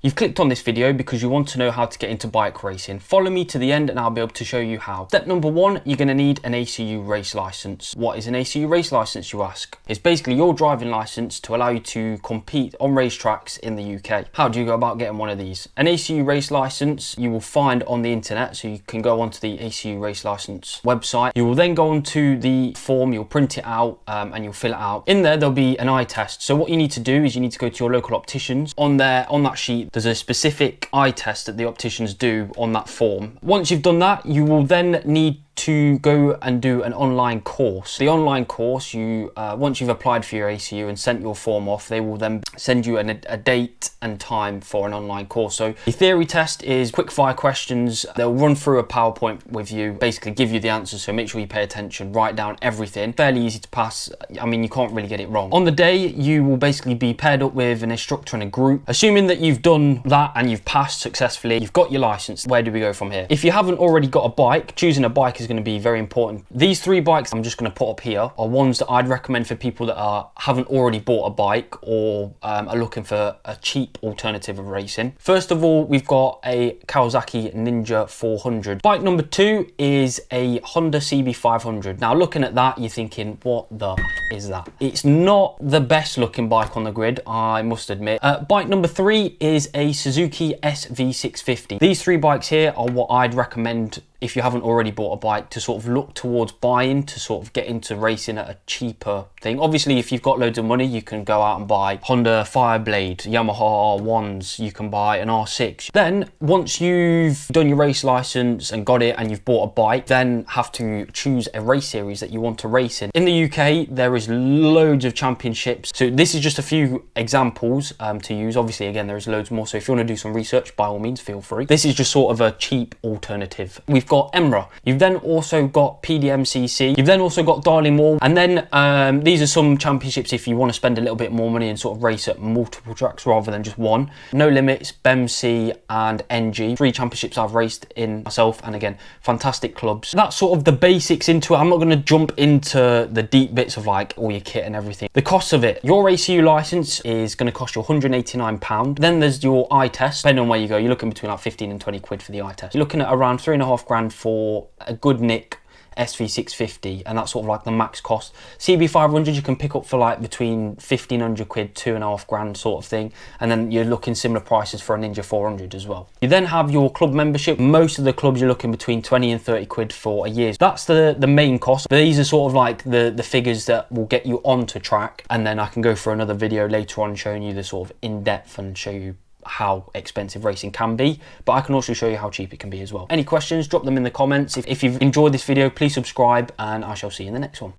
You've clicked on this video because you want to know how to get into bike racing. Follow me to the end and I'll be able to show you how. Step number one, you're going to need an ACU race license. What is an ACU race license, you ask? It's basically your driving license to allow you to compete on racetracks in the UK. How do you go about getting one of these? An ACU race license you will find on the internet, so you can go onto the ACU race license website. You will then go onto the form, you'll print it out and you'll fill it out. In there, there'll be an eye test. So what you need to do is you need to go to your local opticians. On that sheet, there's a specific eye test that the opticians do on that form. Once you've done that, you will then need to go and do an online course. The online course, once you've applied for your ACU and sent your form off, they will then send you a date and time for an online course. So the theory test is quick fire questions. They'll run through a PowerPoint with you, basically give you the answers, so make sure you pay attention, write down everything. Fairly easy to pass. I mean, you can't really get it wrong. On the day, you will basically be paired up with an instructor in a group. Assuming that you've done that and you've passed successfully, you've got your license, where do we go from here? If you haven't already got a bike, choosing a bike is going to be very important. These three bikes I'm just going to put up here are ones that I'd recommend for people that haven't already bought a bike or are looking for a cheap alternative of racing. First of all, we've got a Kawasaki Ninja 400. Bike number two is a Honda CB500. Now looking at that, you're thinking, what the is that? It's not the best looking bike on the grid, I must admit. Bike number three is a Suzuki SV650. These three bikes here are what I'd recommend if you haven't already bought a bike to sort of look towards buying, to sort of get into racing at a cheaper thing. Obviously, if you've got loads of money, you can go out and buy Honda Fireblade, Yamaha R1s, you can buy an R6. Then, once you've done your race license and got it and you've bought a bike, then have to choose a race series that you want to race in. In the UK, there is loads of championships. So this is just a few examples to use. Obviously, again, there's loads more. So if you want to do some research, by all means, feel free. This is just sort of a cheap alternative. We've got Emra. You've then also got PDMCC. You've then also got Darling Wall. And then these are some championships if you want to spend a little bit more money and sort of race at multiple tracks rather than just one. No Limits, BEMC and NG. Three championships I've raced in myself, and again, fantastic clubs. That's sort of the basics into it. I'm not going to jump into the deep bits of like all your kit and everything. The cost of it. Your ACU license is going to cost you £189. Then there's your eye test. Depending on where you go, you're looking between like 15 and 20 quid for the eye test. You're looking at around £3.5 grand for a good nick SV650, and that's sort of like the max cost. CB500 you can pick up for like between 1,500 quid, 2.5 grand sort of thing, and then you're looking similar prices for a Ninja 400 as well. You then have your club membership. Most of the clubs you're looking between 20 and 30 quid for a year. That's the main cost. But these are sort of like the figures that will get you onto track, and then I can go for another video later on showing you the sort of in-depth and show you how expensive racing can be, but I can also show you how cheap it can be as well. Any questions, drop them in the comments. If you've enjoyed this video, please subscribe and I shall see you in the next one.